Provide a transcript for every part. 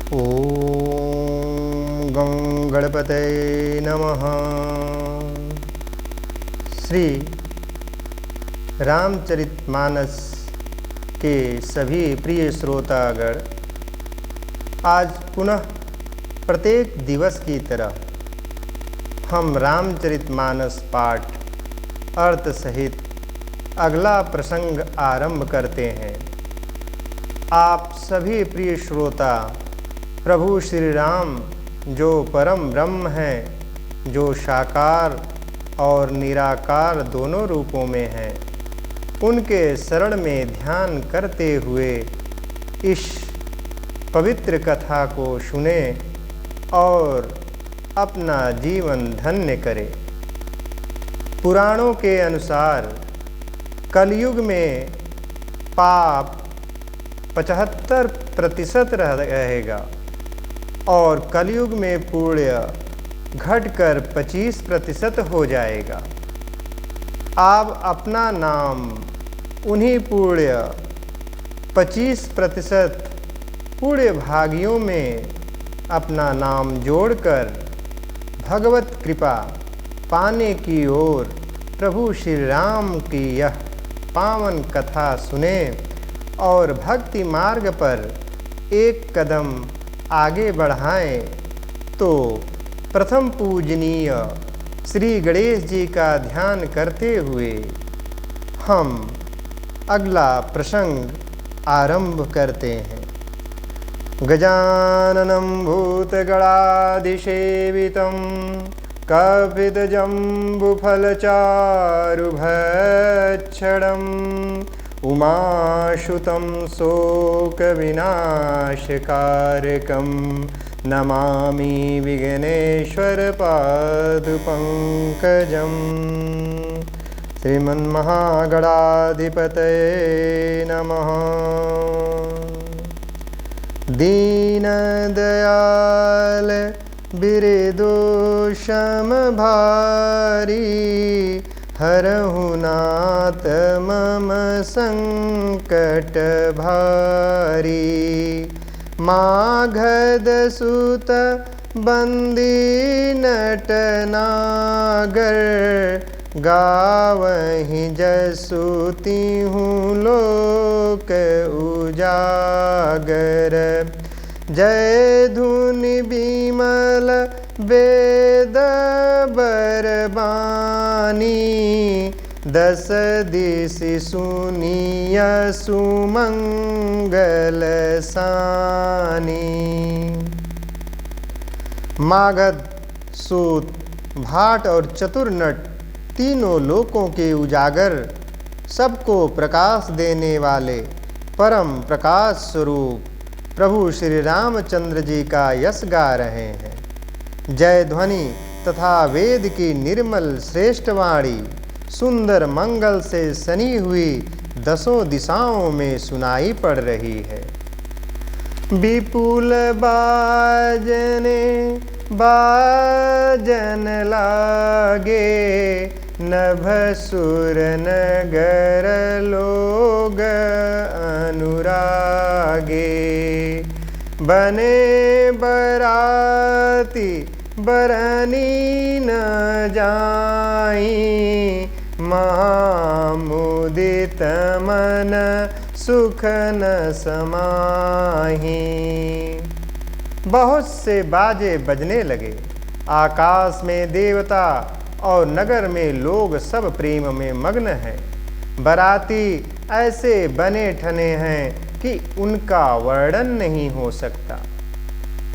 ओम गं गणपतये नमः। श्री रामचरितमानस के सभी प्रिय श्रोतागण, आज पुनः प्रत्येक दिवस की तरह हम रामचरितमानस पाठ अर्थ सहित अगला प्रसंग आरंभ करते हैं। आप सभी प्रिय श्रोता प्रभु श्री राम जो परम ब्रह्म हैं, जो साकार और निराकार दोनों रूपों में हैं, उनके शरण में ध्यान करते हुए इस पवित्र कथा को सुने और अपना जीवन धन्य करें। पुराणों के अनुसार कलयुग में पाप 75% रहेगा और कलयुग में पुण्य घटकर 25% हो जाएगा। आप अपना नाम उन्हीं पुण्य 25% पुण्य भागियों में अपना नाम जोड़कर भगवत कृपा पाने की ओर प्रभु श्री राम की यह पावन कथा सुने और भक्ति मार्ग पर एक कदम आगे बढ़ाएं। तो प्रथम पूजनीय श्री गणेश जी का ध्यान करते हुए हम अगला प्रसंग आरंभ करते हैं। गजाननं भूतगणाधिसेवितं कपितजम्बुफलचारुभक्षणं उमासुतं शोकविनाशकारकं नमामि विघ्नेश्वरपादपङ्कजम्। श्रीमन्महागणाधिपतये नमः। दीनदयाल बिरदो समभारी हरहु नाथ मम संकट भारी। मागध सुत बंदी नटनागर गावहि जसुति हूँ लोक उजागर। जय धुनि बिमल वेद बरबानी दस दिश सुनिय सुमंगल सानी। मागध सूत भाट और चतुर नट तीनों लोकों के उजागर सबको प्रकाश देने वाले परम प्रकाश स्वरूप प्रभु श्री रामचंद्र जी का यश गा रहे हैं। जय ध्वनि तथा वेद की निर्मल श्रेष्ठ वाणी सुंदर मंगल से सनी हुई दसों दिशाओं में सुनाई पड़ रही है। विपुल बाजने बाजन लागे नभसुर नगर लोग अनुरागे। बने बराती बरनी न जाई महामुदित मन सुख न समाही। बहुत से बाजे बजने लगे। आकाश में देवता और नगर में लोग सब प्रेम में मग्न हैं। बराती ऐसे बने ठने हैं कि उनका वर्णन नहीं हो सकता।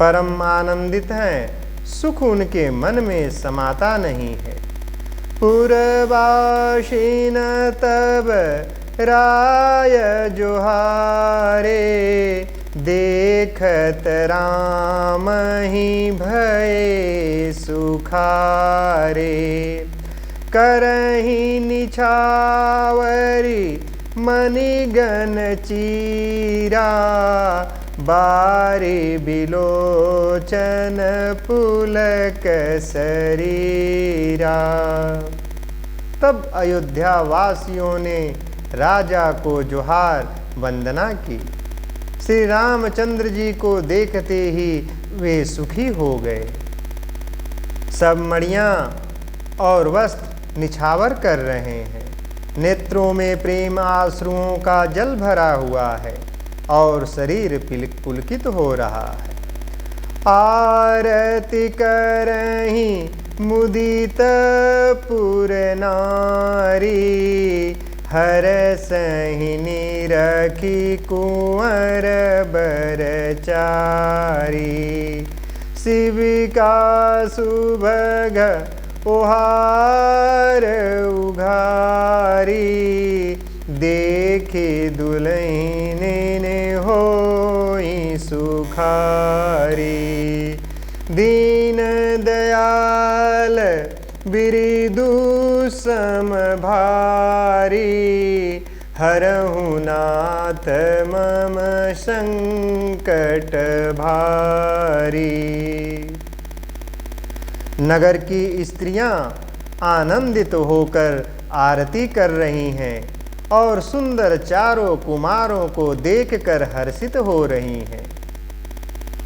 परम आनंदित हैं, सुख उनके मन में समाता नहीं है। पुरवासीन तब राय जोहारे देखत राम ही भय सुखारे। करही निछावरी मणिगण चीरा बारी बिलोचन पुलक शरीरा। तब अयोध्या वासियों ने राजा को जोहार वंदना की। श्री रामचंद्र जी को देखते ही वे सुखी हो गए। सब मणियाँ और वस्त्र निछावर कर रहे हैं। नेत्रों में प्रेम आंसुओं का जल भरा हुआ है और शरीर पुलकित हो रहा है। आरती करही मुदित पुर नारी, हर सहिनी रखी कुंवर बरचारी। शिव का सुभग ओहार उघारी, देखे दुल्हन ने होई सुखारी। दीन दयाल बिरिदु सम भारी, हरहु नाथ मम संकट भारी। नगर की स्त्रियां आनंदित होकर आरती कर रही हैं और सुंदर चारों कुमारों को देखकर हर्षित हो रही हैं।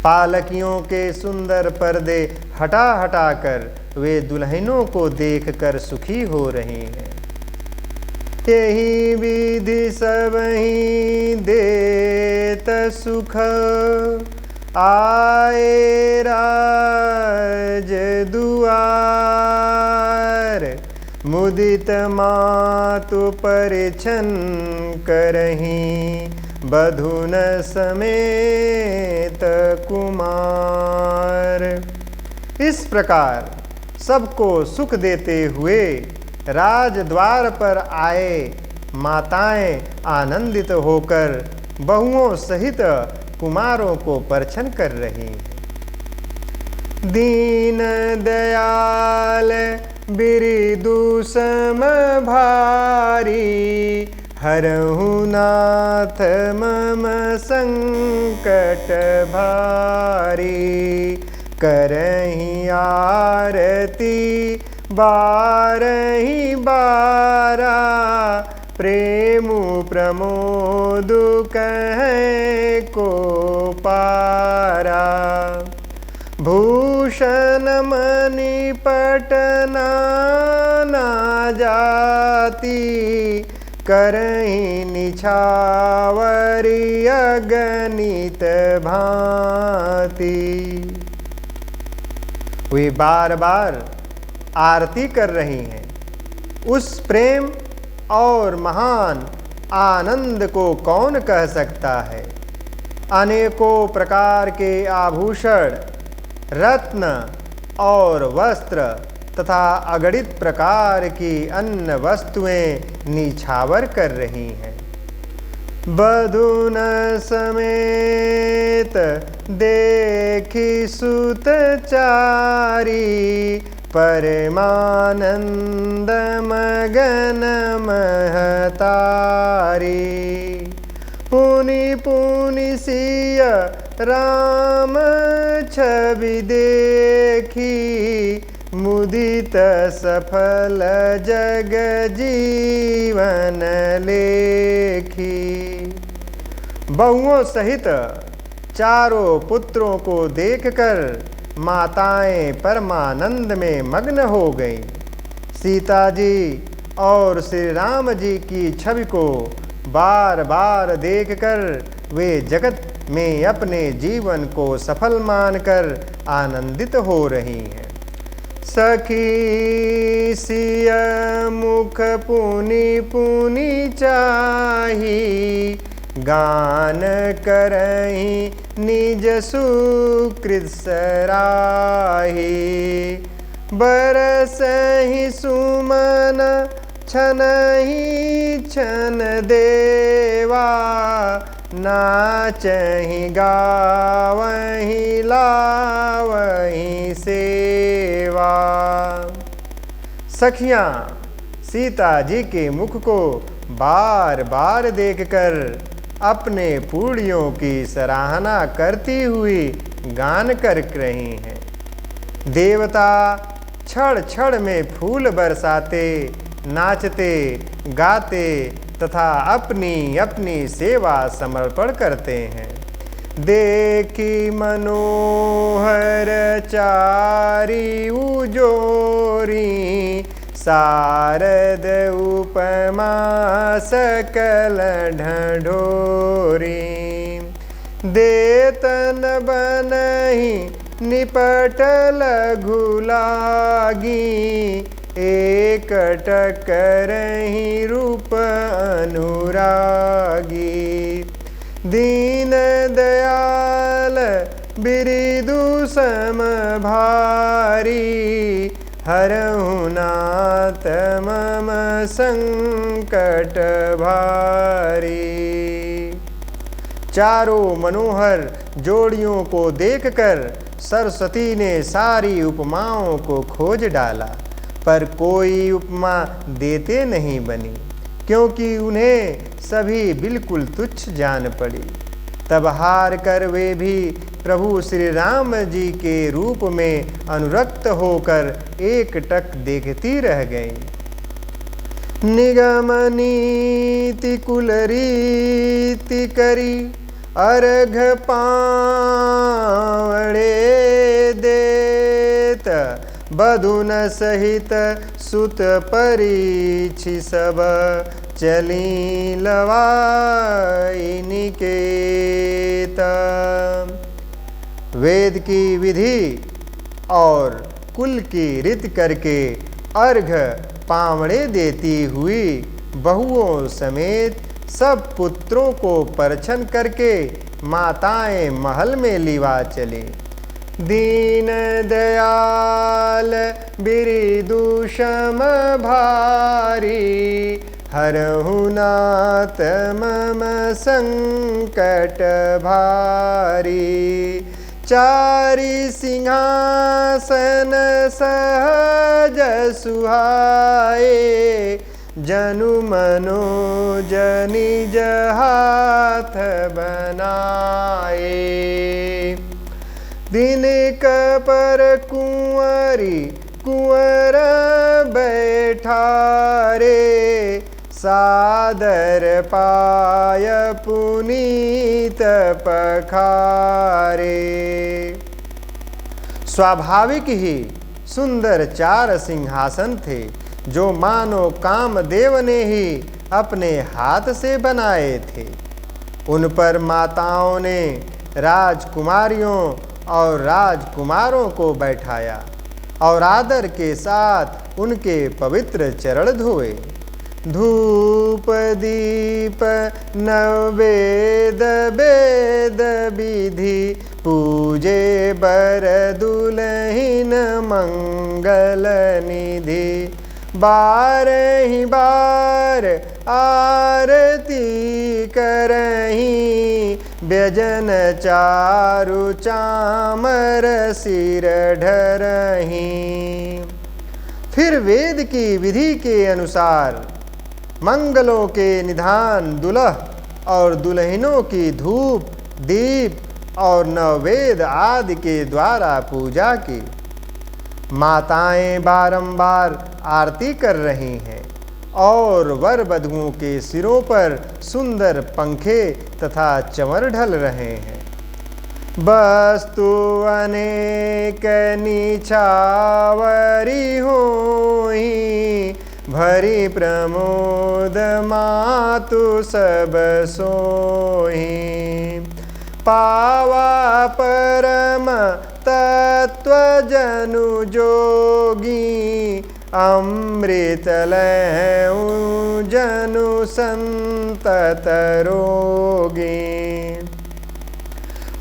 पालकियों के सुंदर पर्दे हटा हटा कर वे दुल्हनों को देखकर सुखी हो रही हैं। यही विधि सबहि देत सुख, आए राज दुआर। मुदित मातु परिछन करहीं, बधुन समेत कुमार। इस प्रकार सबको सुख देते हुए राजद्वार पर आए माताएं आनंदित होकर बहुओं सहित कुमारों को परछन कर रही हैं। दीन दयाल बिरिदु सम भारी, हरहु नाथ मम संकट भारी। करहि आरती बारहि बारा, प्रेमु प्रमोद कहे को पारा। भूषण मणि पटना ना जाती, करहि निछावरी अगणित भांति। वे बार बार आरती कर रही हैं। उस प्रेम और महान आनंद को कौन कह सकता है। अनेकों प्रकार के आभूषण, रत्न और वस्त्र तथा अगणित प्रकार की अन्य वस्तुएं निछावर कर रही हैं। बधुन समेत देखी सुत चारी, परमानंद मगन महतारी। पुनि पुनि सिय राम छवि देखी, मुदित सफल जग जीवन लेखी। बहुओं सहित चारों पुत्रों को देखकर माताएं परमानंद में मग्न हो गई। सीता जी और श्री राम जी की छवि को बार बार देखकर वे जगत में अपने जीवन को सफल मानकर आनंदित हो रही हैं। सखी सिय मुख पुनि पुनि चाही, गान करहि निज सुकृत सराही। बरसहि सुमन छनहि छन देवा, नाचहि गावहि लावहि सेवा। सखियाँ सीता जी के मुख को बार बार देखकर अपने पूड़ियों की सराहना करती हुई गान कर रही हैं। देवता क्षण क्षण में फूल बरसाते, नाचते गाते तथा अपनी अपनी सेवा समर्पण करते हैं। देखी मनोहर चारि उजोरी, शारद उपमा सकल ढढोरी। देतन बनहि निपट लघु लागी, एकटक करहि रूप अनुरागी। दीन दयाल बिरिदु सम भारी, हरहु नाथ मम संकट भारी। चारों मनोहर जोड़ियों को देखकर सरस्वती ने सारी उपमाओं को खोज डाला, पर कोई उपमा देते नहीं बनी, क्योंकि उन्हें सभी बिल्कुल तुच्छ जान पड़ी। तब हार कर वे भी प्रभु श्री राम जी के रूप में अनुरक्त होकर एकटक देखती रह गईं। निगम नीति कुल रीति करी, अर्घ पावड़े देत, बधुन सहित सुत परिछि सब, चली लवाई निकेत। वेद की विधि और कुल की रीत करके अर्घ पावड़े देती हुई बहुओं समेत सब पुत्रों को परछन करके माताएं महल में लिवा चली। दीन दयाल बिरिदु सम भारी, हरहु नाथ मम संकट भारी। चारि सिंहासन सहज सुहाए, जनु मनोज निज हाथ बनाए। दिनक पर कुंवरी कुंवर बैठारे, सादर पाय पुनीत पखारे। स्वाभाविक ही सुंदर चार सिंहासन थे, जो मानो कामदेव ने ही अपने हाथ से बनाए थे। उन पर माताओं ने राजकुमारियों और राजकुमारों को बैठाया और आदर के साथ उनके पवित्र चरण धोए। धूप दीप नवेद वेद विधि, पूजे बर दुलहिन मंगल निधि। बारहि बार आरती करहीं, व्यजन चारु चामर सिर ढरहीं। फिर वेद की विधि के अनुसार मंगलों के निधान दुल्ह और दुल्हनों की धूप दीप और नववेद आदि के द्वारा पूजा की। माताएं बारंबार आरती कर रही हैं और वर वधुओं के सिरों पर सुंदर पंखे तथा चंवर ढल रहे हैं। वस्तु अनेक निछावरी होई, भरी प्रमोद मातु सब सोई। पावा परम तत्व जनु जोगी, अमृत लहु जनु संतत रोगी।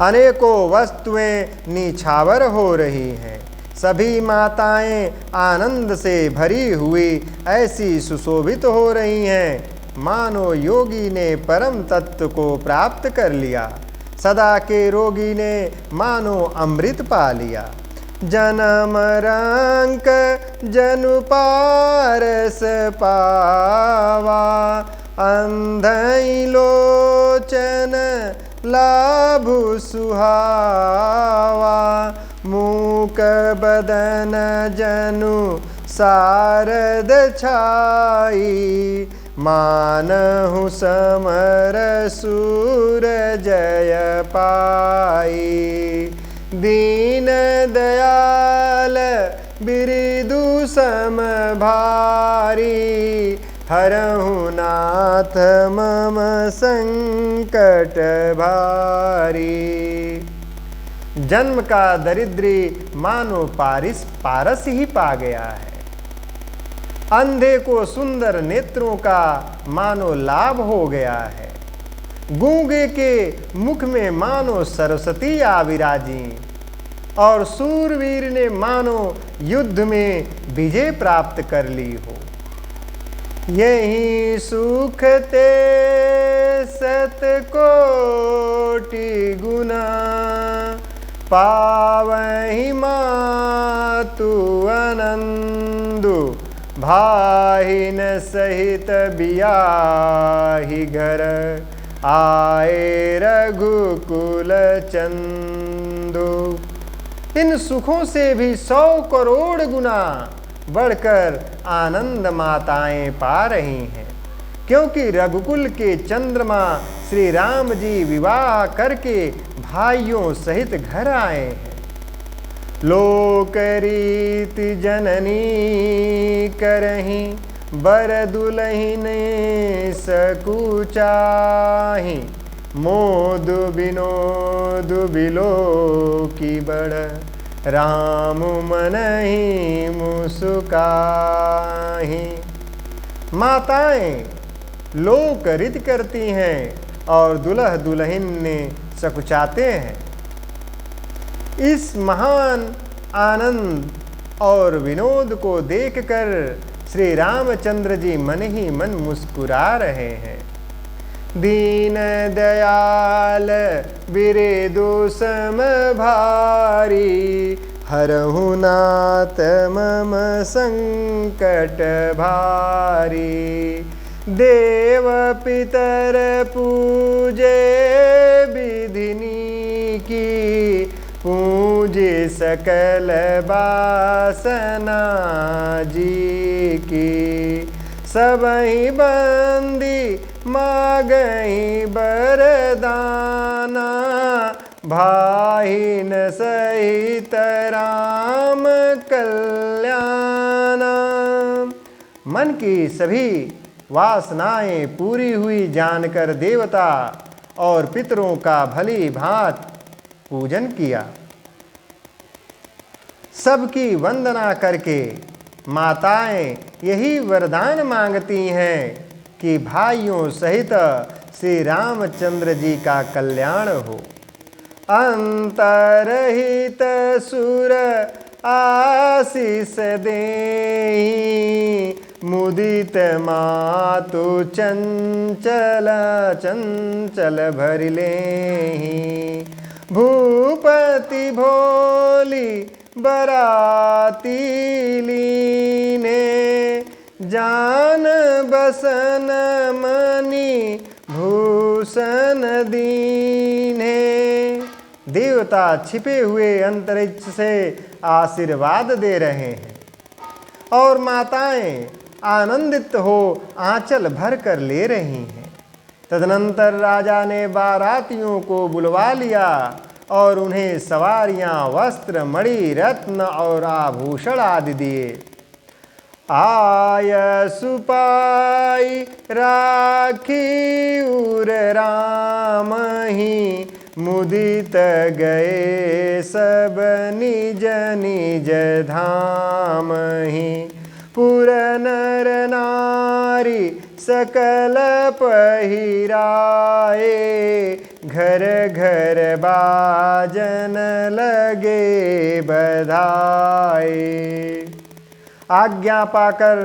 अनेकों वस्तुएं निछावर हो रही हैं। सभी माताएं आनंद से भरी हुई ऐसी सुशोभित हो रही हैं, मानो योगी ने परम तत्व को प्राप्त कर लिया। सदा के रोगी ने मानो अमृत पा लिया। जन्म रंक जनु पारस पावा, अंधई लोचन लाभु सुहावा। मूक बदन जनु सारद छाई, मानहु समर सूर जय पाई। दीन दयाल बिरिदु सम भारी, हरहु नाथ मम संकट भारी। जन्म का दरिद्री मानो पारस ही पा गया है। अंधे को सुंदर नेत्रों का मानो लाभ हो गया है। गूंगे के मुख में मानो सरस्वती आ विराजी, और सूरवीर ने मानो युद्ध में विजय प्राप्त कर ली हो। यही सुख ते सतकोटि गुना, पावहि मातु आनंदु। भाहिन सहित बियाहि घर, आए रघुकुल चंदु। इन सुखों से भी 100 करोड़ गुना बढ़कर आनंद माताएं पा रही हैं, क्योंकि रघुकुल के चंद्रमा श्री राम जी विवाह करके भाइयों सहित घर आए हैं। लोकरीति जननी करही, बर दुलहिने सकुचाही। मोद विनोद बिलो की बड़, राम मनहि मुस्काही। माताएं लोक रीति करती हैं और दुल्ह दुल्हन ने सकुचाते हैं। इस महान आनंद और विनोद को देखकर श्री रामचंद्र जी मन ही मन मुस्कुरा रहे हैं। दीन दयाल बिरेदु सम भारी, हरहु नाथ मम संकट भारी। देव पितर पूजे विधिनी की, पूजे सकल बासना जी की। सबहि बंदी मागहि बरदाना, भाहिन सहित राम कल्याणा। मन की सभी वासनाएं पूरी हुई जानकर देवता और पितरों का भली भांति पूजन किया। सबकी वंदना करके माताएं यही वरदान मांगती हैं कि भाइयों सहित श्री रामचंद्र जी का कल्याण हो। अंतरहित सुर आशीष देहि, मुदित मातु चंचल चंचल भरि लेहि। भूपति भोली बराती लीने, जान बसन मणि भूषण दीने। देवता छिपे हुए अंतरिक्ष से आशीर्वाद दे रहे हैं और माताएं आनंदित हो आंचल भर कर ले रही हैं। तदनंतर राजा ने बारातियों को बुलवा लिया और उन्हें सवारियां, वस्त्र, मणि, रत्न और आभूषण आदि दिए। आय सुपाई राखी उर राम ही, मुदित गए सब निज निज धाम ही। पुर नर नारी सकल पहिराए, घर घर बाजन लगे बधाए। आज्ञा पाकर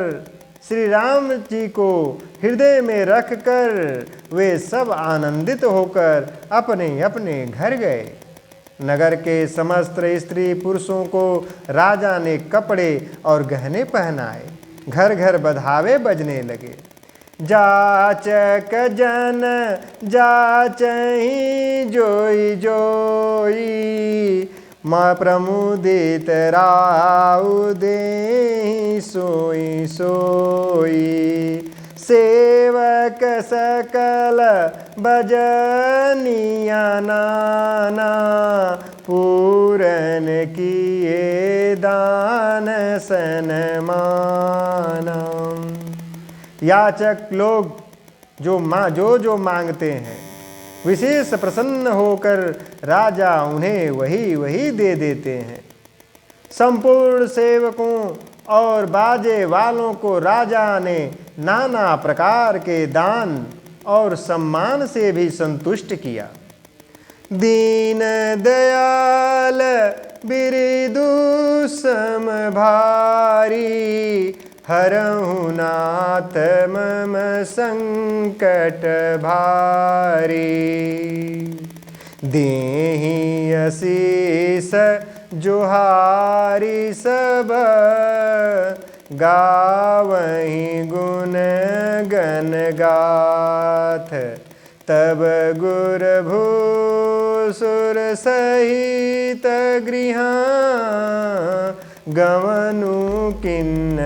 श्री राम जी को हृदय में रखकर वे सब आनंदित होकर अपने अपने घर गए। नगर के समस्त स्त्री पुरुषों को राजा ने कपड़े और गहने पहनाए। घर घर बधावे बजने लगे। जाचक जन जाचहि जोई जोई, माँ प्रमुदित राउ देहि सोई सोई। सेवक सकल बजनिया नाना, पूरन किए दान सनमानम। याचक लोग जो मांगते हैं, विशेष प्रसन्न होकर राजा उन्हें वही दे देते हैं। संपूर्ण सेवकों और बाजे वालों को राजा ने नाना प्रकार के दान और सम्मान से भी संतुष्ट किया। दीन दयाल बिरदु सम भारी, हरहु नाथ मम संकट भारी। देहि असीस जोहारी सब, गावहीं गुण गन गाथ। तब गुर भूसुर सहित गृहा, गवनु किन्न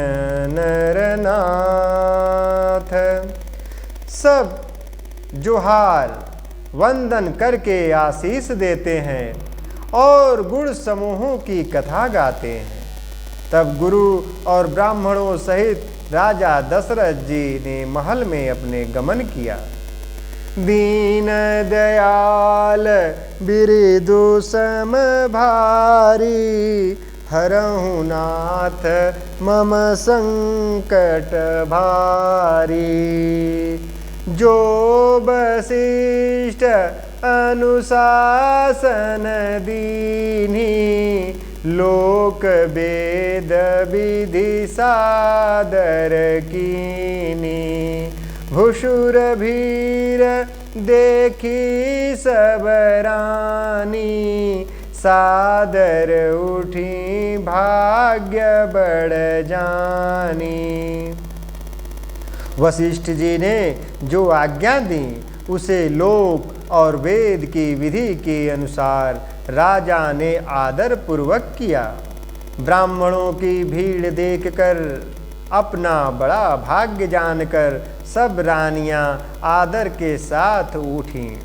नरनाथ। सब जोहार वंदन करके आशीष देते हैं और गुण समूहों की कथा गाते हैं। तब गुरु और ब्राह्मणों सहित राजा दशरथ जी ने महल में अपने गमन किया। दीन दयाल बिरदु सम भारी, हरहु नाथ मम संकट भारी। जो वशिष्ठ अनुशासन दीन्ही, लोक वेद विधि सादर कीनी। भूषुर भीर देखी सब रानी, सादर उठी भाग्य बढ़ जानी। वशिष्ठ जी ने जो आज्ञा दी उसे लोक और वेद की विधि के अनुसार राजा ने आदर पूर्वक किया। ब्राह्मणों की भीड़ देखकर अपना बड़ा भाग्य जानकर सब रानियां आदर के साथ उठीं।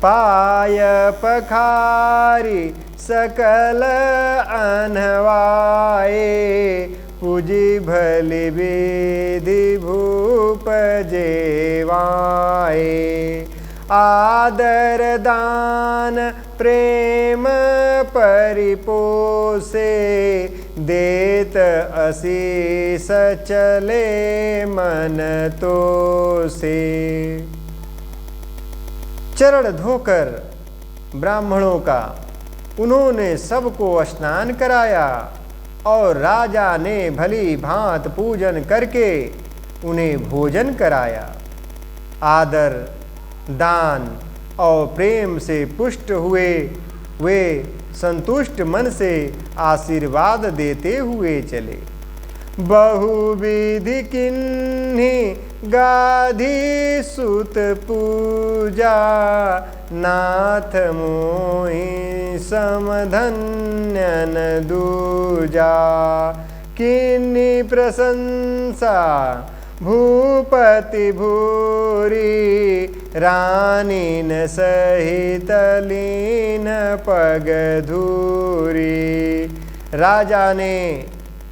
पाय पखारी सकल अनवाए, पूजी भली विधि भूप जेवाए। आदर दान प्रेम परिपोसे, देत असीस चले मन तो से। चरण धोकर ब्राह्मणों का उन्होंने सबको स्नान कराया और राजा ने भली भांत पूजन करके उन्हें भोजन कराया। आदर दान और प्रेम से पुष्ट हुए वे संतुष्ट मन से आशीर्वाद देते हुए चले। बहुविधि किन्हीं गाधी सुत पूजा, नाथ मोहि समधन्यन दूजा। किन्हीं प्रशंसा भूपति भूरी, रानीन सहित लीन पग धूरी। राजा ने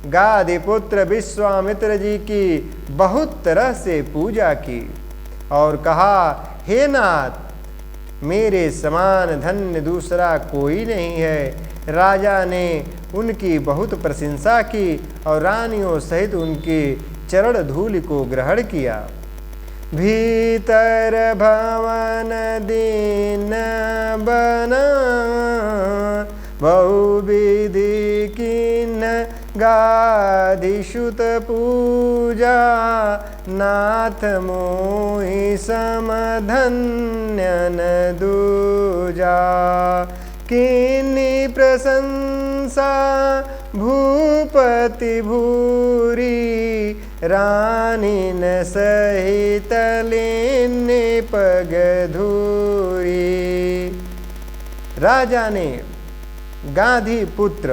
गाधी पुत्र विश्वामित्र जी की बहुत तरह से पूजा की और कहा, हे नाथ, मेरे समान धन्य दूसरा कोई नहीं है। राजा ने उनकी बहुत प्रशंसा की और रानियों सहित उनके चरण धूलि को ग्रहण किया। भीतर भवन दीन बना, बहुविधि किन्न गाधिशुत पूजा। नाथ मोहि समधन्यन दूजा। किन्हीं प्रशंसा भूपति भूरी, रानीन सहित लेने पग धूरी। राजा ने गाधी पुत्र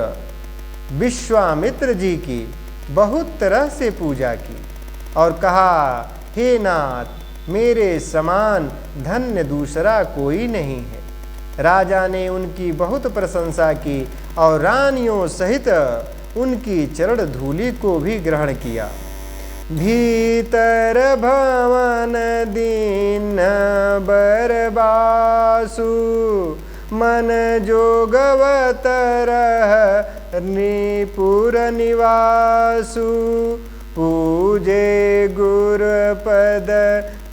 विश्वामित्र जी की बहुत तरह से पूजा की और कहा, हे नाथ, मेरे समान धन्य दूसरा कोई नहीं है। राजा ने उनकी बहुत प्रशंसा की और रानियों सहित उनकी चरण धूलि को भी ग्रहण किया। भीतर भवन दीन बरबासु, मन जोगवत रह निपुर निवासु। पूजे गुरुपद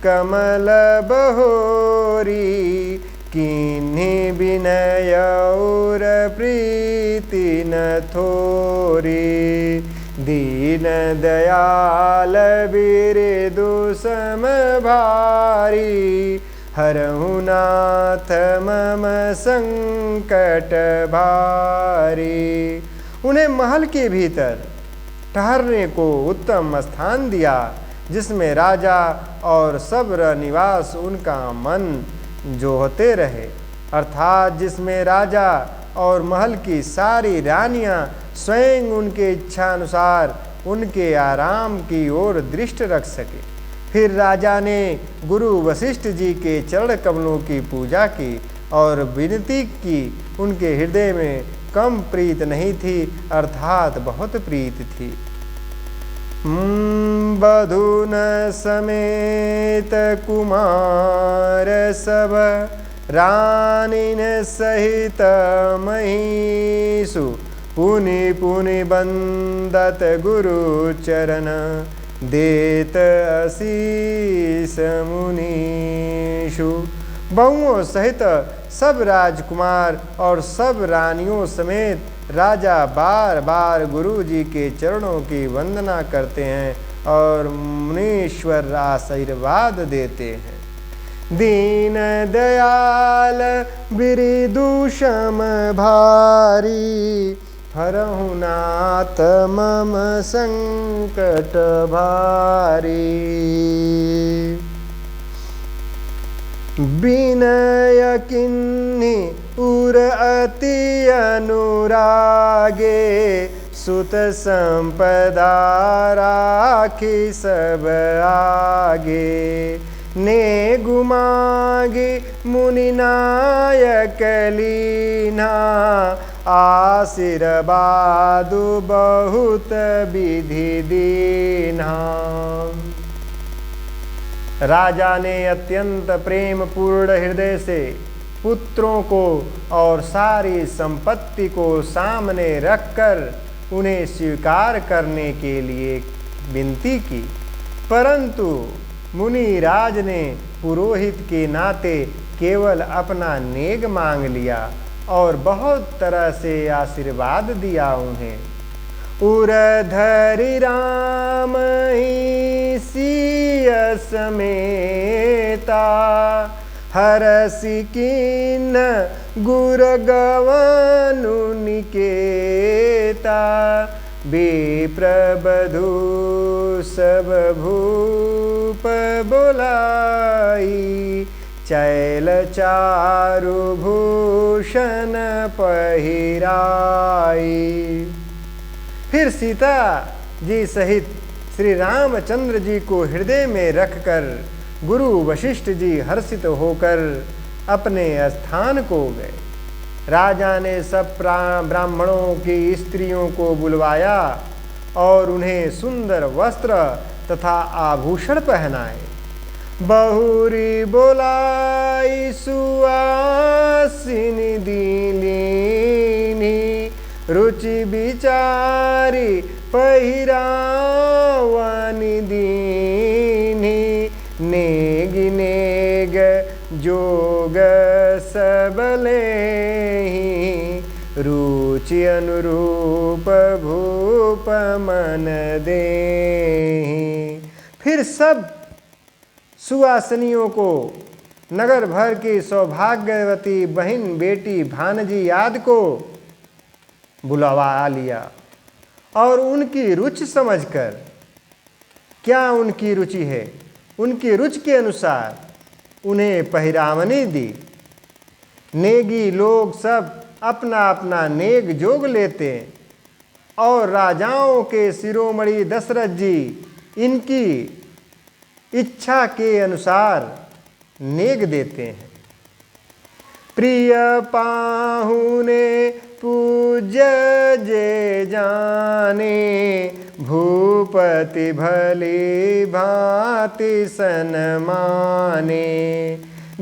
कमल बहोरी, किन्हीं विनय और प्रीति न थोरी। दीन दयाल बिरदु सम भारी, हरहु नाथ मम संकट भारी। उन्हें महल के भीतर ठहरने को उत्तम स्थान दिया, जिसमें राजा और सब निवास उनका मन जोहते रहे, अर्थात जिसमें राजा और महल की सारी रानियां स्वयं उनके इच्छानुसार उनके आराम की ओर दृष्टि रख सके। फिर राजा ने गुरु वशिष्ठ जी के चरण कमलों की पूजा की और विनती की। उनके हृदय में कम प्रीत नहीं थी, अर्थात बहुत प्रीत थी। बधून समेत कुमार सब, रानीन सहित महिषु। पुनि पुनि बंदत गुरु चरण, देत आशीष मुनीषु। बहुओं सहित सब राजकुमार और सब रानियों समेत राजा बार बार गुरु जी के चरणों की वंदना करते हैं और मुनीश्वर आशीर्वाद देते हैं। दीन दयाल बिरदुषम भारी, हरहु नाथ मम संकट भारी। विनय किन्हीं उर अति अनुरागे, सुत संपदा राखी सब आगे। ने गुमागे मुनि नायक लीना, आशीर्वाद बहुत विधि दीना। राजा ने अत्यंत प्रेम पूर्ण हृदय से पुत्रों को और सारी संपत्ति को सामने रखकर उन्हें स्वीकार करने के लिए विनती की, परंतु मुनिराज ने पुरोहित के नाते केवल अपना नेग मांग लिया और बहुत तरह से आशीर्वाद दिया उन्हें। उरधरि राम ही सिय समेता, हरसि किन्ह गुर गवनु निकेता। विप्रबधु सब भूप बोलाई, चैल चारु भूषण पहिराई। फिर सीता जी सहित श्री रामचंद्र जी को हृदय में रखकर गुरु वशिष्ठ जी हर्षित होकर अपने स्थान को गए। राजा ने सब ब्राह्मणों की स्त्रियों को बुलवाया और उन्हें सुंदर वस्त्र तथा आभूषण पहनाए। बहुरी बोलाई सुआसिनी दीनी, रुचि विचारी पहिरावनि दीनी। नेग नेग जोग सबले, रुचि अनुरूप भूप मन देहि। फिर सब सुवासनियों को नगर भर की सौभाग्यवती बहन बेटी भानजी आदि को बुलवा लिया और उनकी रुचि समझकर, क्या उनकी रुचि है, उनकी रुचि के अनुसार उन्हें पहिरावनी दी। नेगी लोग सब अपना अपना नेग जोग लेते और राजाओं के शिरोमणि दशरथ जी इनकी इच्छा के अनुसार नेग देते हैं। प्रिय पाहुने पूज्य जे जाने, भूपति भली भांति सन्माने।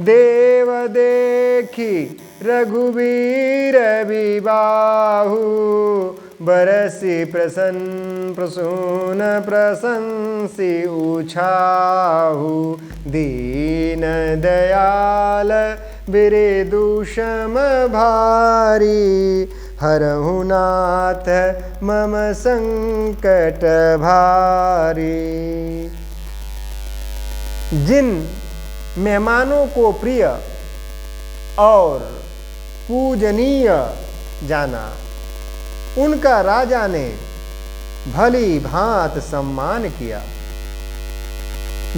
देव देखी रघुवीर विबाहु, बरसी प्रसन्न प्रसून प्रशंसी उछाहु। दीन दयाल बिरेदुषम भारी, हरहु नाथ मम संकट भारी। जिन मेहमानों को प्रिय और पूजनीय जाना, उनका राजा ने भली भांत सम्मान किया।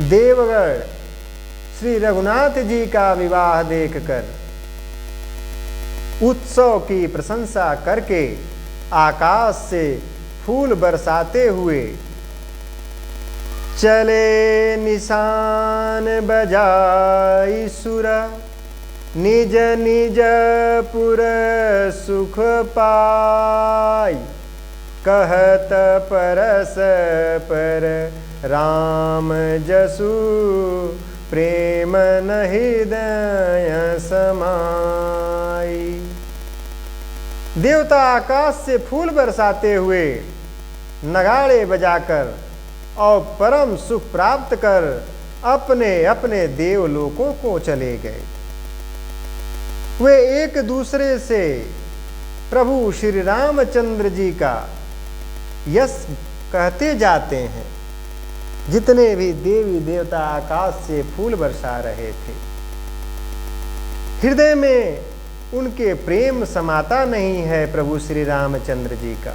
देवगण श्री रघुनाथ जी का विवाह देखकर उत्सव की प्रशंसा करके आकाश से फूल बरसाते हुए चले निशान बजाई सुर, निज निज पुर सुख पाई। कहत परस पर राम जसु, प्रेम न हृदय समाई। देवता आकाश से फूल बरसाते हुए नगाड़े बजाकर और परम सुख प्राप्त कर अपने अपने देवलोकों को चले गए। वे एक दूसरे से प्रभु श्री रामचंद्र जी का यश कहते जाते हैं। जितने भी देवी देवता आकाश से फूल बरसा रहे थे, हृदय में उनके प्रेम समाता नहीं है प्रभु श्री रामचंद्र जी का।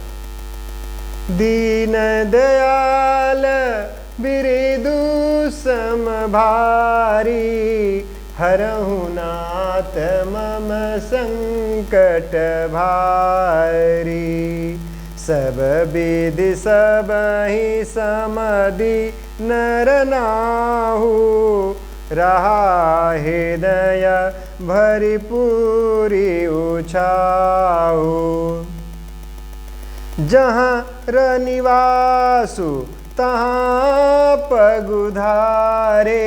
दीन दयाल बिरेदु सम भारी, हरहु नाथ मम संकट भारी। सब विधि सबहि समधि नर नाहु, रहा हृदय भरी पूरी उछाहु। जहाँ रनिवासु तहाँ पगुधारे,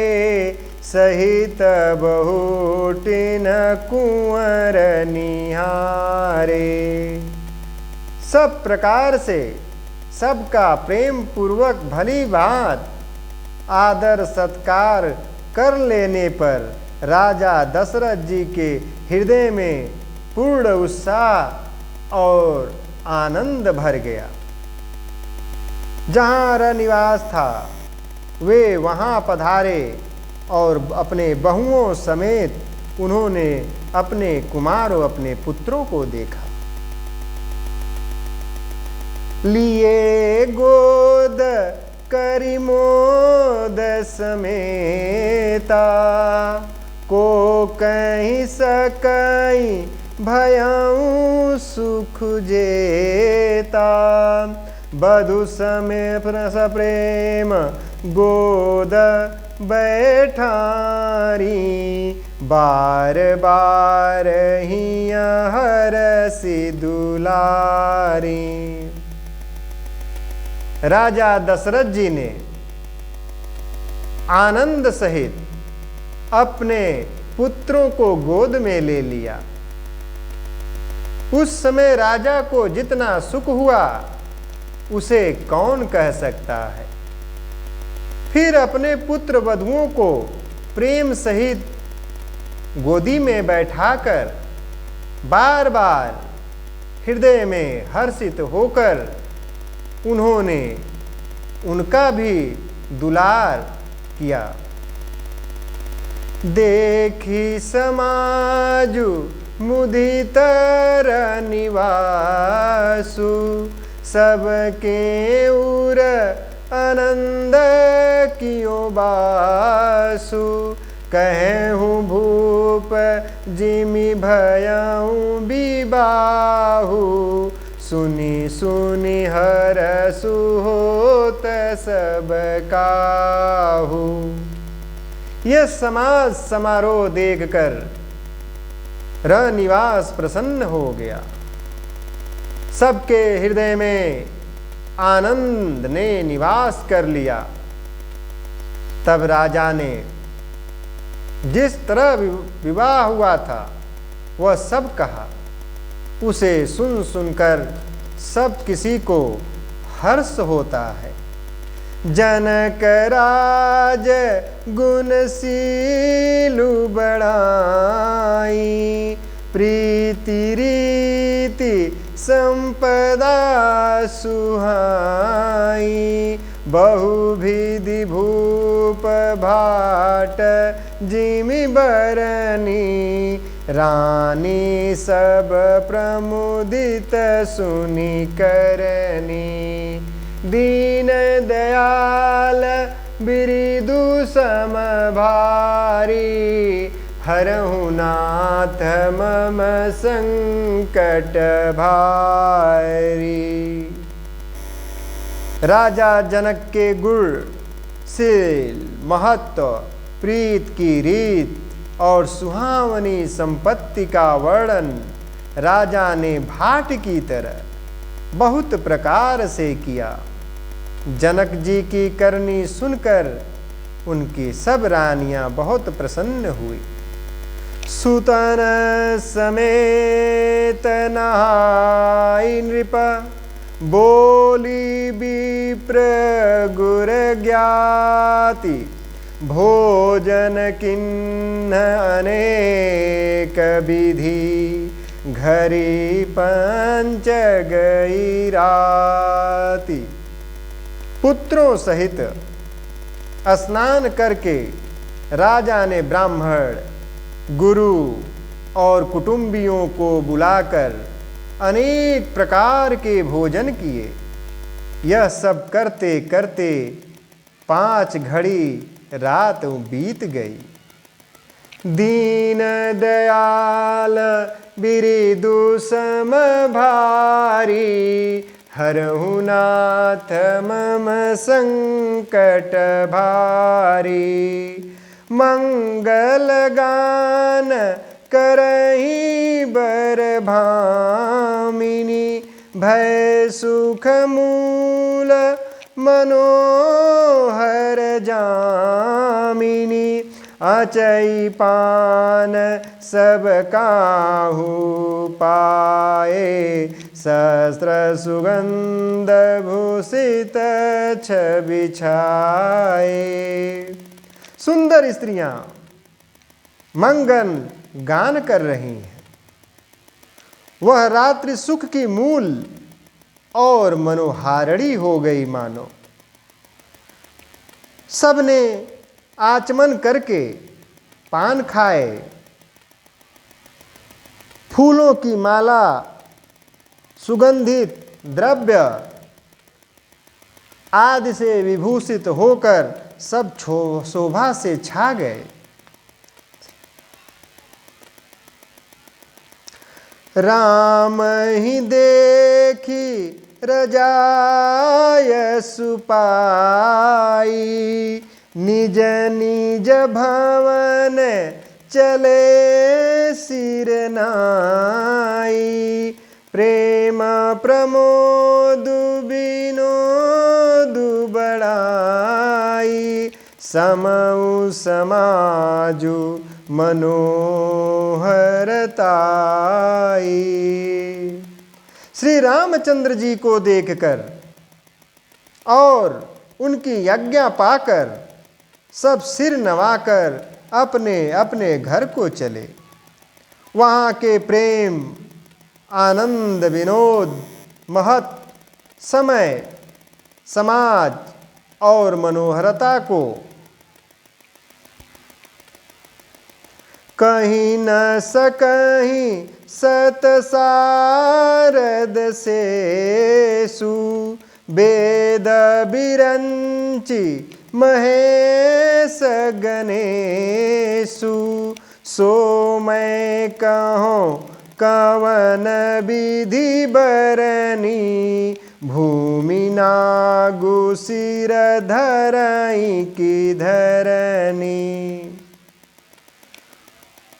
सहित बहुटिन कुंवर निहारे। सब प्रकार से सबका प्रेम पूर्वक भली भांत आदर सत्कार कर लेने पर राजा दशरथ जी के हृदय में पूर्ण उत्साह और आनंद भर गया। जहाँ रनिवास था वे वहाँ पधारे और अपने बहुओं समेत उन्होंने अपने कुमारों अपने पुत्रों को देखा। लिए गोद करि मोद समेता, को कहीं सकई भयउ सुख जेता। बधु समय प्रस प्रेम गोद बैठारी, बार बार हिया हरसि दुलारी। राजा दशरथ जी ने आनंद सहित अपने पुत्रों को गोद में ले लिया। उस समय राजा को जितना सुख हुआ उसे कौन कह सकता है। फिर अपने पुत्र वधुओं को प्रेम सहित गोदी में बैठाकर बार बार हृदय में हर्षित होकर उन्होंने उनका भी दुलार किया। देखी समाजु मुदितर निवासु, सबके उर आनंद कियो बासु। कहूँ भूप जिमि भयऊ विबाहु, सुनि सुनि हरसु होत सब काहू। यह समाज समारोह देखकर रनिवास प्रसन्न हो गया। सबके हृदय में आनंद ने निवास कर लिया। तब राजा ने जिस तरह विवाह हुआ था वह सब कहा। उसे सुन सुनकर सब किसी को हर्ष होता है। जनक राज गुणशीलु बढ़ाई, प्रीति रीति संपदा सुहाई। बहुविधि भूप भाट जिमि बरनी, रानी सब प्रमुदित सुनि करनी। दीन दयाल बिरिदु सम भारी, हरहु नाथ मम संकट भारी। राजा जनक के गुण, शील, महत्व, प्रीत की रीत और सुहावनी संपत्ति का वर्णन राजा ने भाट की तरह बहुत प्रकार से किया। जनक जी की करनी सुनकर उनकी सब रानियां बहुत प्रसन्न हुई। सुतन समेत नहाई नृप, बोली विप्र गुर ज्ञाति। भोजन किन्न अनेक विधि, घरी पंच गई राति। पुत्रों सहित स्नान करके राजा ने ब्राह्मण, गुरु और कुटुंबियों को बुलाकर अनेक प्रकार के भोजन किए। यह सब करते करते 5 घड़ी रात बीत गई। दीन दयाल बिरिदु सम भारी, हरहु नाथ मम संकट भारी। मंगल गान करहि बर भामिनी, भय सुख मूल मनोहर जामिनी। अचई पान सब काहू पाए, सहस्र सुगंध भूषित छवि छाए। सुंदर स्त्रियां मंगन गान कर रही हैं। वह रात्रि सुख की मूल और मनोहारिणी हो गई मानो। सबने आचमन करके पान खाए, फूलों की माला, सुगंधित द्रव्य आदि से विभूषित होकर सब शोभा से छा गए। राम ही देखी रजाय सुपाई, निज निज भवन चले सिर नाई। प्रेम प्रमोद विनोद बढ़ाई, समउ समाजु मनोहरताई। श्री रामचंद्र जी को देखकर और उनकी आज्ञा पाकर सब सिर नवाकर अपने अपने घर को चले। वहाँ के प्रेम, आनंद, विनोद, महत्व, समय, समाज और मनोहरता को कहीं न सकहीं सत सारद सेसु। वेद बिरंचि महेश गणेशु, सो मैं कहूँ कवन विधि बरनी। भूमि नागु सिर धरई की धरनी।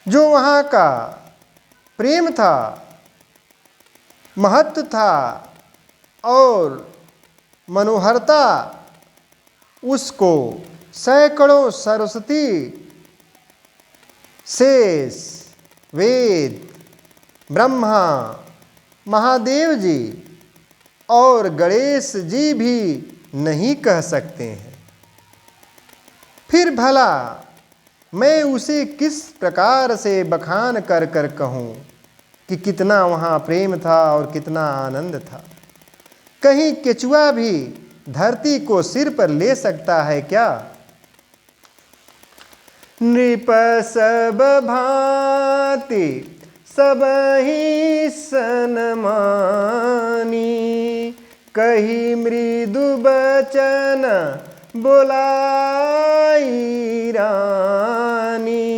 जो वहाँ का प्रेम था, महत्व था और मनोहरता, उसको सैकड़ों सरस्वती, शेष, वेद, ब्रह्मा, महादेव जी और गणेश जी भी नहीं कह सकते हैं। फिर भला मैं उसे किस प्रकार से बखान कर कर कहूँ कि कितना वहाँ प्रेम था और कितना आनंद था। कहीं केचुआ भी धरती को सिर पर ले सकता है क्या? नृप सब भांति सबहि सनमानी, कही मृदु बचन बोलाई रानी।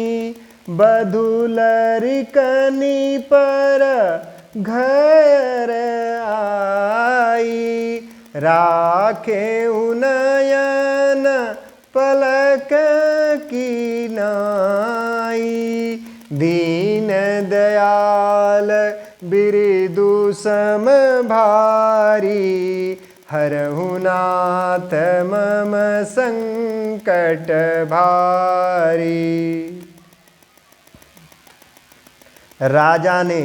बधुलरिकनी पर घर आई, राखे उनयन पलक की नाई। दीन दयाल बिरदु सम भारी, हरहु नाथ मम संकट भारी। राजा ने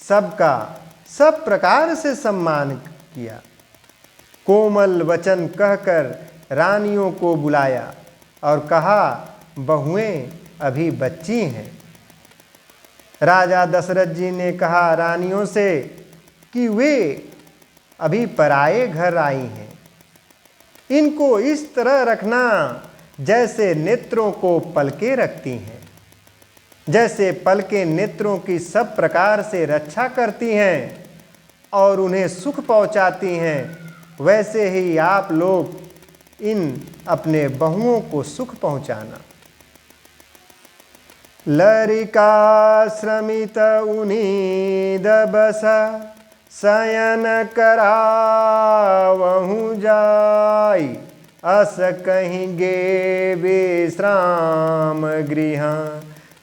सबका सब प्रकार से सम्मान किया। कोमल वचन कहकर रानियों को बुलाया और कहा, बहुएं अभी बच्ची हैं। राजा दशरथ जी ने कहा रानियों से कि वे अभी पराये घर आई हैं, इनको इस तरह रखना जैसे नेत्रों को पलके रखती हैं। जैसे पलकें नेत्रों की सब प्रकार से रक्षा करती हैं और उन्हें सुख पहुंचाती हैं, वैसे ही आप लोग इन अपने बहुओं को सुख पहुंचाना। लरिका श्रमित उन्हीं दबस, शयन करावहु जाई। अस कहिंगे विश्राम गृह,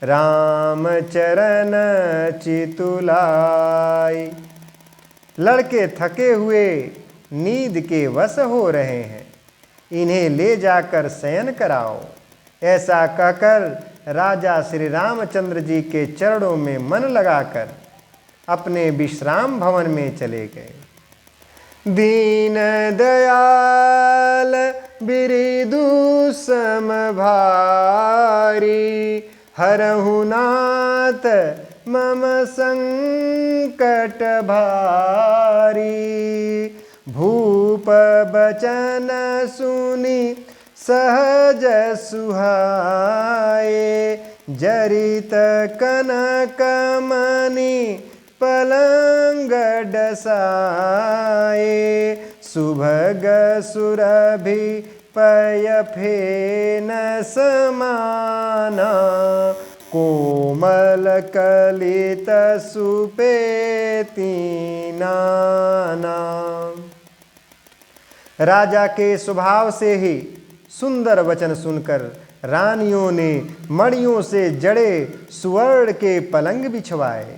राम चरण चितुलाई। लड़के थके हुए नींद के वश हो रहे हैं, इन्हें ले जाकर शयन कराओ। ऐसा कहकर राजा श्री रामचंद्र जी के चरणों में मन लगाकर अपने विश्राम भवन में चले गए। दीन दयाल बिरदु सम भारी, हरहु नाथ मम संकट भारी। भूप बचन सुनी सहज सुहाए, जरित कनक मणि पलंग डसाए। सुभग सुरभि पय फेन समाना, कोमल कलित सुपेती नाना। राजा के स्वभाव से ही सुंदर वचन सुनकर रानियों ने मणियों से जड़े सुवर्ण के पलंग बिछवाए।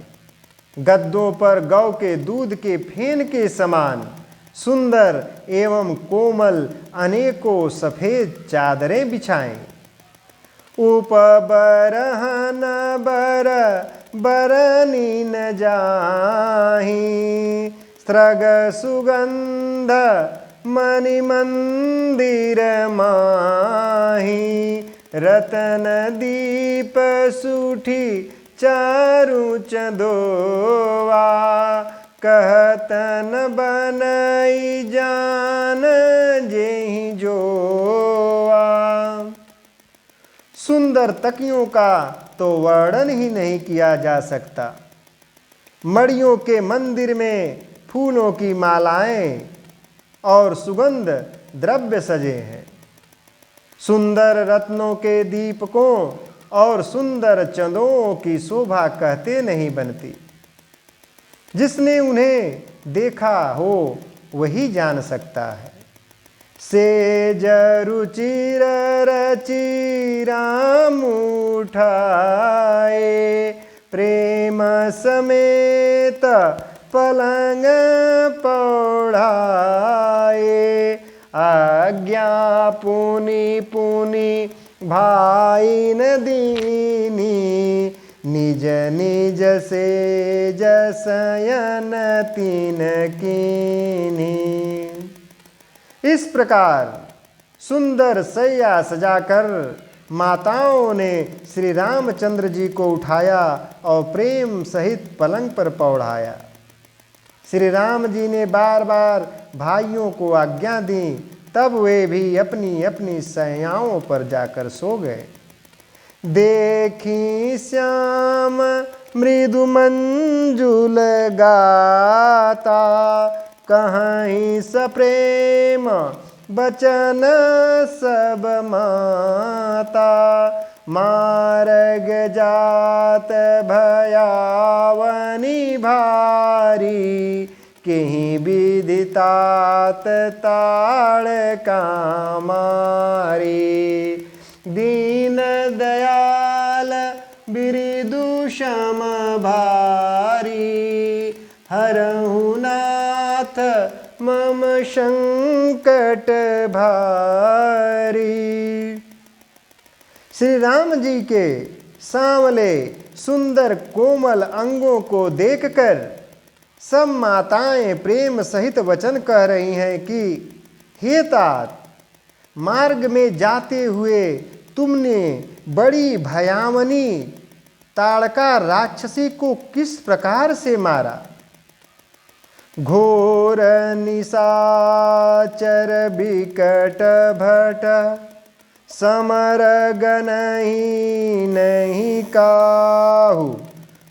गद्दों पर गौ के दूध के फेन के समान सुंदर एवं कोमल अनेकों सफेद चादरें बिछाएं। उपबरहन बर बरनी न जाही, स्त्रग सुगंध मणि मंदिर माही। रतन दीप सूठी चारु चंदोवा, कहतन बनई जान जेहि जोआ। सुंदर तकियों का तो वर्णन ही नहीं किया जा सकता। मणियों के मंदिर में फूलों की मालाएं और सुगंध द्रव्य सजे हैं। सुंदर रत्नों के दीपकों और सुंदर चंदों की शोभा कहते नहीं बनती। जिसने उन्हें देखा हो वही जान सकता है। सेज रुचिर रचि राम उठाए, प्रेम समेत पलंग पौढ़ाए। आज्ञा पुनि पुनि भाई न दीनी, निज निज से जसयन तीन कीनी। इस प्रकार सुंदर सैया सजाकर माताओं ने श्री रामचंद्र जी को उठाया और प्रेम सहित पलंग पर पौढ़ाया। श्री राम जी ने बार बार भाइयों को आज्ञा दी, तब वे भी अपनी अपनी शैयाओं पर जाकर सो गए। देखी श्याम मृदु मंजुल गाता, कहीं सप्रेम बचन सब माता। मार्ग जात भयावनी भारी, कहीं विदितात ताड़ कामारी। दीन दयाल बिरिदु क्षम भारी, हरहु नाथ मम संकट भारी। श्री राम जी के सांवले सुंदर कोमल अंगों को देखकर सब माताएं प्रेम सहित वचन कह रही हैं कि हे तात, मार्ग में जाते हुए तुमने बड़ी भयावनी ताड़का राक्षसी को किस प्रकार से मारा। घोर निशाचर बिकट भट, समर गनहि नहीं काहू।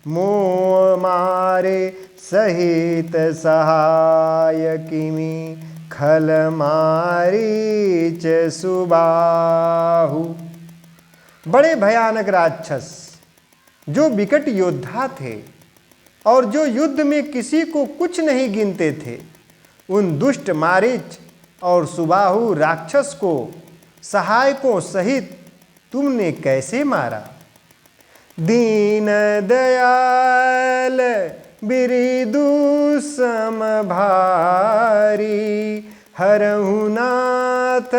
मोह मारे सहित सहाय किमी, खल मारीच सुबाहु। बड़े भयानक राक्षस जो विकट योद्धा थे और जो युद्ध में किसी को कुछ नहीं गिनते थे, उन दुष्ट मारीच और सुबाहु राक्षस को सहायकों सहित तुमने कैसे मारा। दीन दयाल बिरिदु सम भारी, हरहु नाथ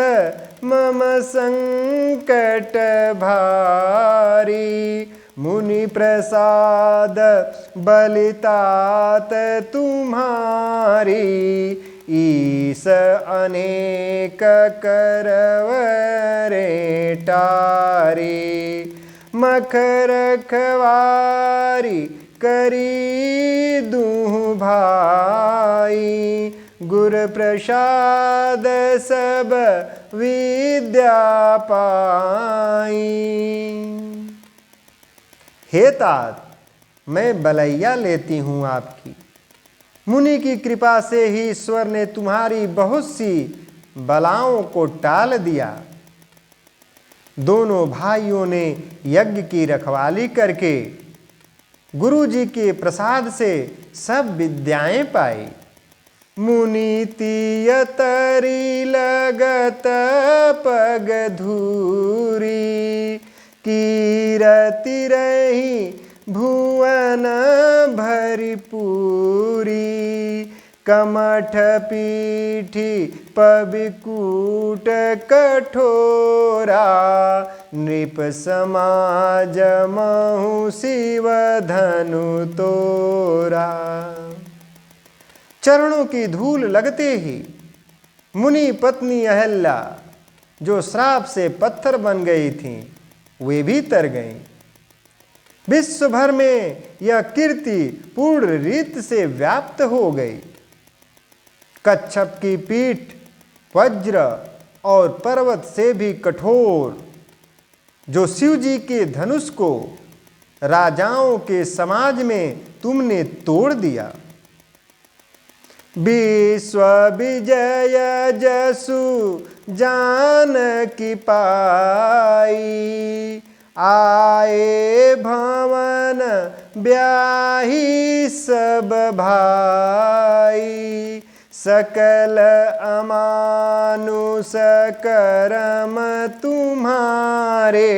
मम संकट भारी। मुनि प्रसाद बलितात तुम्हारी, ईस अनेक करवरे टारी। मखर खवारी करी दूँ भाई, गुर प्रसाद सब विद्या पाई। हे तात, मैं बलैया लेती हूँ आपकी। मुनि की कृपा से ही ईश्वर ने तुम्हारी बहुत सी बलाओं को टाल दिया। दोनों भाइयों ने यज्ञ की रखवाली करके गुरु जी के प्रसाद से सब विद्याएं पाई। मुनि तियतरी लगत पग धूरी, कीरति रही भुवन भरी पूरी। कमठ पीठी पबिकूट कठोरा, नृप समाज महु शिव धनु तोरा। चरणों की धूल लगते ही मुनि पत्नी अहल्या, जो श्राप से पत्थर बन गई थीं, वे भी तर गईं। विश्व भर में यह कीर्ति पूर्ण रीत से व्याप्त हो गई। कच्छप की पीठ वज्र और पर्वत से भी कठोर, जो शिव जी के धनुष को राजाओं के समाज में तुमने तोड़ दिया। विश्व विजय जसु जानकी पाई, आए भवन ब्याही सब भाई। सकल अमानुष कर्म तुम्हारे,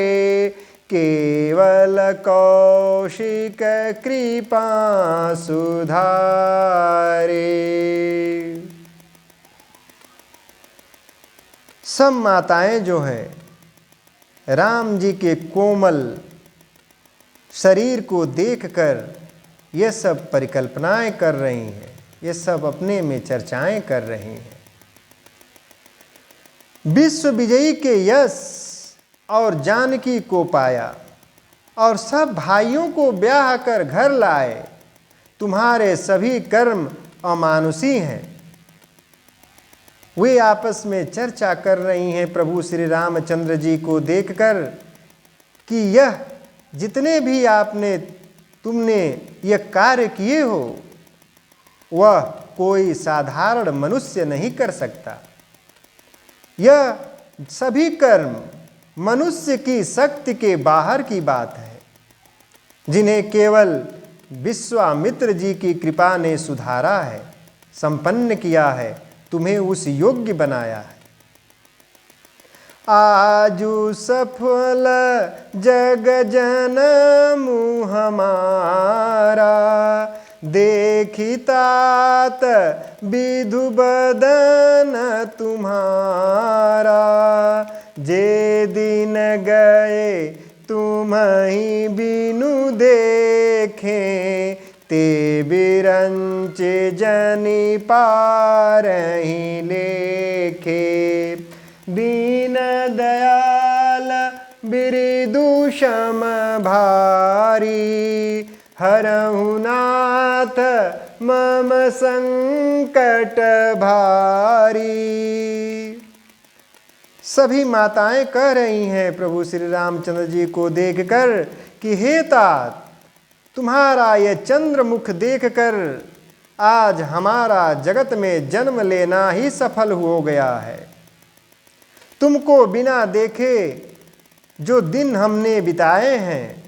केवल कौशिक कृपा सुधारे। सब माताएं जो हैं राम जी के कोमल शरीर को देखकर ये सब परिकल्पनाएं कर रही हैं, ये सब अपने में चर्चाएं कर रही हैं। विश्व विजयी के यश और जानकी को पाया और सब भाइयों को ब्याह कर घर लाए। तुम्हारे सभी कर्म अमानुषी हैं। वे आपस में चर्चा कर रही हैं प्रभु श्री रामचंद्र जी को देखकर कि यह जितने भी तुमने यह कार्य किए हो वह कोई साधारण मनुष्य नहीं कर सकता। यह सभी कर्म मनुष्य की शक्ति के बाहर की बात है, जिन्हें केवल विश्वामित्र जी की कृपा ने सुधारा है, संपन्न किया है, तुम्हें उस योग्य बनाया है। आजु सफल जग जनमु हमारा, देखितात विधु बदन तुम्हारा। जे दिन गए तुम्हीं बिनु देखे, ते बिरंचे जनि पारहि लेखे। दीन दयाल बिरिदु सम भारी, हरहु नाथ मम संकट भारी। सभी माताएं कह रही हैं प्रभु श्री रामचंद्र जी को देखकर कि हे तात, तुम्हारा ये चंद्रमुख देखकर आज हमारा जगत में जन्म लेना ही सफल हो गया है। तुमको बिना देखे जो दिन हमने बिताए हैं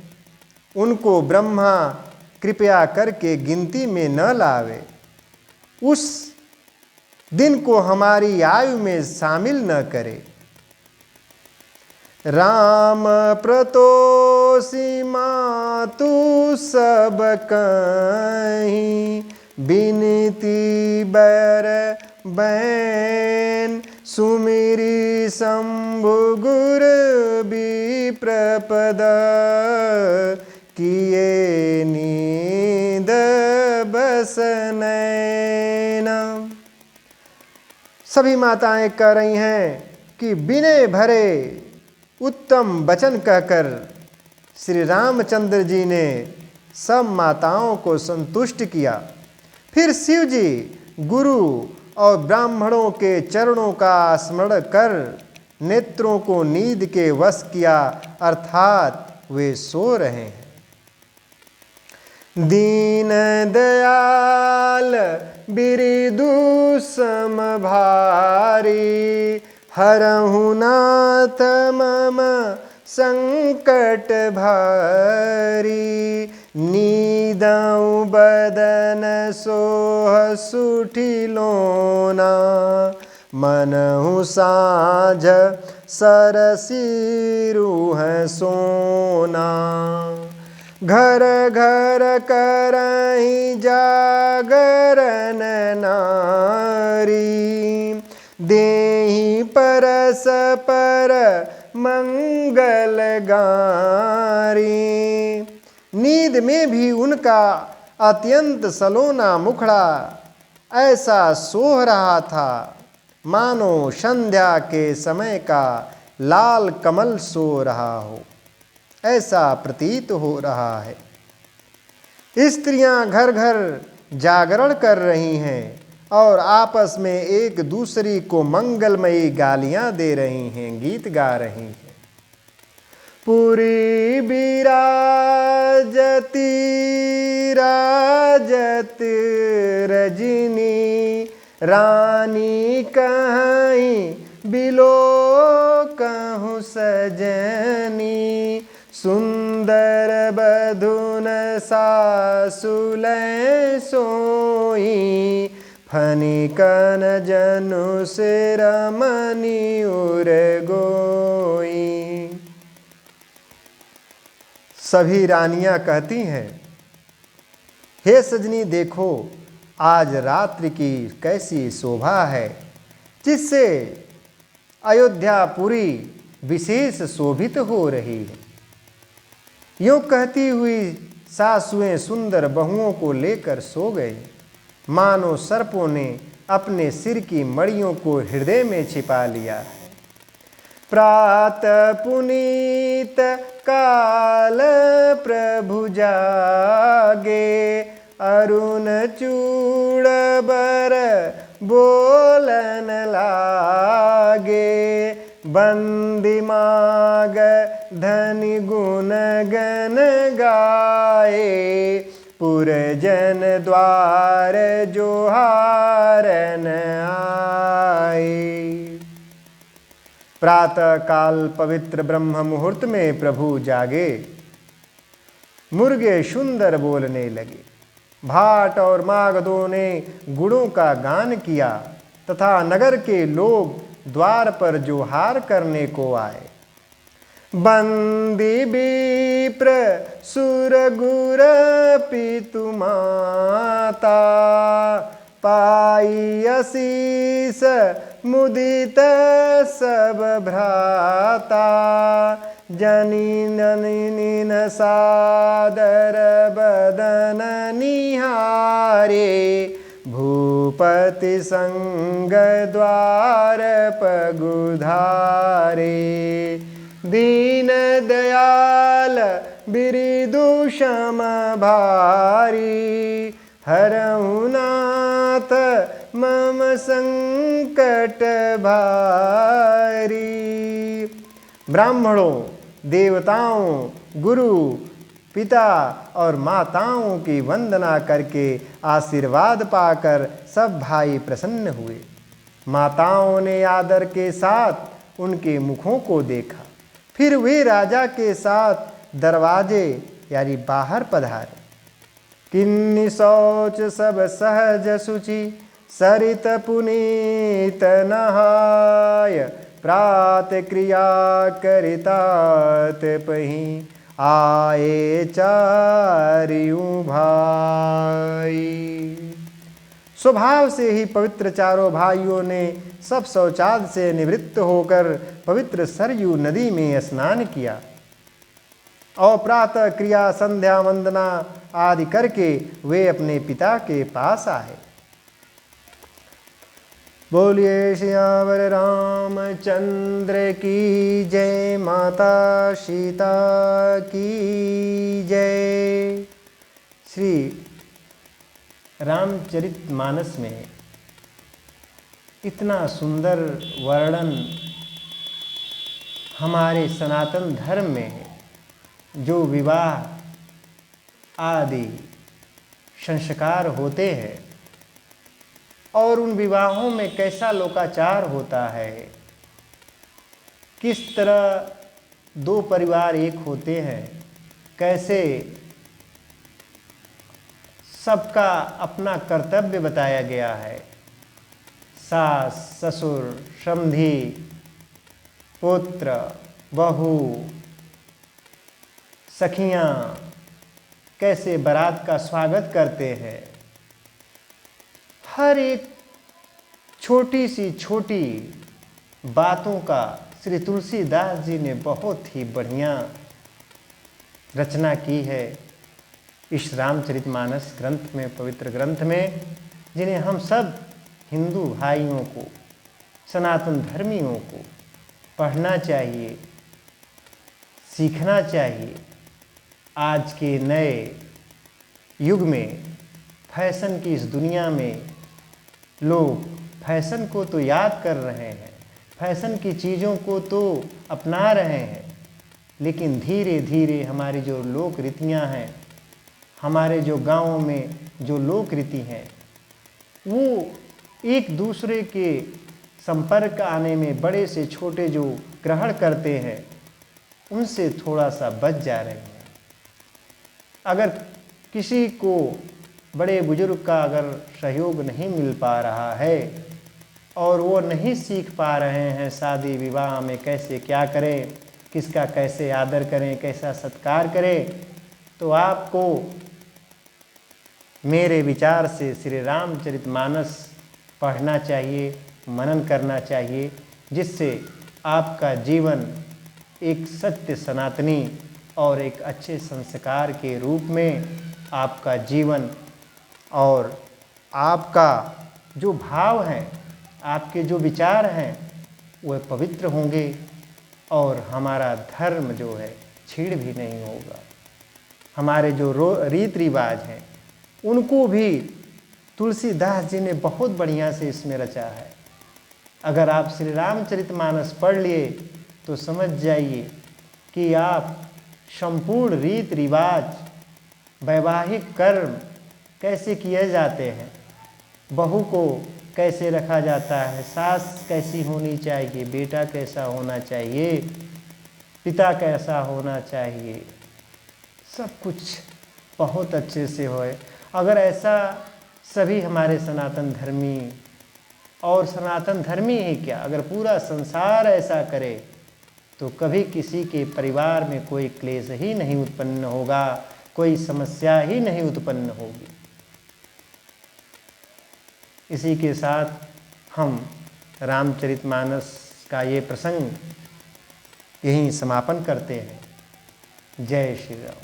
उनको ब्रह्मा कृपया करके गिनती में न लावे, उस दिन को हमारी आयु में शामिल न करे। राम प्रतोषी मातु सब कहीं, बिनती बर बैन सुमिरी शंभु गुर विप्रपद। किए नींद बस नैन। सभी माताएं कह रही हैं कि विनय भरे उत्तम वचन कहकर श्री रामचंद्र जी ने सब माताओं को संतुष्ट किया। फिर शिव जी गुरु और ब्राह्मणों के चरणों का स्मरण कर नेत्रों को नींद के वश किया, अर्थात वे सो रहे हैं। दीन दयाल बिरिदु सम भारी, हरहु नाथ मम संकट भारी। नीदउ बदन सोह सुठी लोना, मनहु साँझ सरसी रूह सोना। घर घर करहि जागरण नारी, देहि परस पर मंगल गारी। नींद में भी उनका अत्यंत सलोना मुखड़ा ऐसा सोह रहा था मानो संध्या के समय का लाल कमल सो रहा हो, ऐसा प्रतीत हो रहा है। स्त्रियां घर घर जागरण कर रही हैं और आपस में एक दूसरी को मंगलमयी गालियां दे रही हैं, गीत गा रही हैं। पुरी बिराजती राजत रजनी, रानी कहीं बिलो कहूँ सजनी। सुंदर बधुन सासुलै सोई, फनिकन जनु से रमनी उर गोई। सभी रानियां कहती हैं, हे सजनी देखो आज रात्रि की कैसी शोभा है, जिससे अयोध्यापुरी विशेष शोभित हो रही है। यूं कहती हुई सासुएं सुंदर बहुओं को लेकर सो गई, मानो सर्पों ने अपने सिर की मड़ियों को हृदय में छिपा लिया है। प्रातः पुनीत काल प्रभु जागे, अरुण चूड़ बर बोलन लागे। बंदी माग धनि गुण गन गाए, पुरजन द्वार जोहारन आए। प्रातः काल पवित्र ब्रह्म मुहूर्त में प्रभु जागे, मुर्गे सुंदर बोलने लगे। भाट और मागधों ने गुणों का गान किया तथा नगर के लोग द्वार पर जोहार करने को आए। बंदी विप्र सुर गुर पितु माता, पाई असीस मुदित सब भ्राता। जनिन सादर बदन निहारे, भूपति संग द्वार पगुधारे। दीन दयाल बिरिदु क्षम भारी, हरहु नाथ मम संकट भारी। ब्राह्मणों, देवताओं, गुरु, पिता और माताओं की वंदना करके आशीर्वाद पाकर सब भाई प्रसन्न हुए। माताओं ने आदर के साथ उनके मुखों को देखा, फिर वे राजा के साथ दरवाजे यानी बाहर पधारे। किन्नी शौच सब सहज सुचि, सरित पुनीत नहाय। प्रात क्रिया करितात पही, आए चारियों भाई। स्वभाव से ही पवित्र चारों भाइयों ने सब शौचाद से निवृत्त होकर पवित्र सरयू नदी में स्नान किया और प्रातः क्रिया संध्या वंदना आदि करके वे अपने पिता के पास आए। बोलिए सियावर रामचंद्र की जय, माता सीता की जय। श्री रामचरितमानस में इतना सुंदर वर्णन हमारे सनातन धर्म में है, जो विवाह आदि संस्कार होते हैं और उन विवाहों में कैसा लोकाचार होता है, किस तरह दो परिवार एक होते हैं, कैसे सबका अपना कर्तव्य बताया गया है। सास, ससुर, समधी, पुत्र, बहू, सखियां कैसे बारात का स्वागत करते हैं। हर एक छोटी सी छोटी बातों का श्री तुलसीदास जी ने बहुत ही बढ़िया रचना की है इस रामचरितमानस ग्रंथ में, पवित्र ग्रंथ में, जिन्हें हम सब हिंदू भाइयों को, सनातन धर्मियों को पढ़ना चाहिए, सीखना चाहिए। आज के नए युग में, फैशन की इस दुनिया में लोग फैशन को तो याद कर रहे हैं, फैशन की चीज़ों को तो अपना रहे हैं, लेकिन धीरे धीरे हमारी जो लोक रीतियाँ हैं, हमारे जो गाँवों में जो लोक रीति हैं, वो एक दूसरे के संपर्क आने में बड़े से छोटे जो ग्रहण करते हैं, उनसे थोड़ा सा बच जा रहे हैं। अगर किसी को बड़े बुजुर्ग का अगर सहयोग नहीं मिल पा रहा है और वो नहीं सीख पा रहे हैं शादी विवाह में कैसे क्या करें, किसका कैसे आदर करें, कैसा सत्कार करें, तो आपको मेरे विचार से श्री रामचरितमानस पढ़ना चाहिए, मनन करना चाहिए, जिससे आपका जीवन एक सत्य सनातनी और एक अच्छे संस्कार के रूप में आपका जीवन और आपका जो भाव है, आपके जो विचार हैं, वह पवित्र होंगे और हमारा धर्म जो है छीड़ भी नहीं होगा। हमारे जो रीति रिवाज हैं उनको भी तुलसीदास जी ने बहुत बढ़िया से इसमें रचा है। अगर आप श्री रामचरितमानस पढ़ लिए तो समझ जाइए कि आप संपूर्ण रीति रिवाज, वैवाहिक कर्म कैसे किए जाते हैं, बहू को कैसे रखा जाता है, सास कैसी होनी चाहिए, बेटा कैसा होना चाहिए, पिता कैसा होना चाहिए, सब कुछ बहुत अच्छे से होए। अगर ऐसा सभी हमारे सनातन धर्मी, और सनातन धर्मी ही क्या, अगर पूरा संसार ऐसा करे तो कभी किसी के परिवार में कोई क्लेश ही नहीं उत्पन्न होगा, कोई समस्या ही नहीं उत्पन्न होगी। इसी के साथ हम रामचरितमानस का ये प्रसंग यहीं समापन करते हैं। जय श्री राम।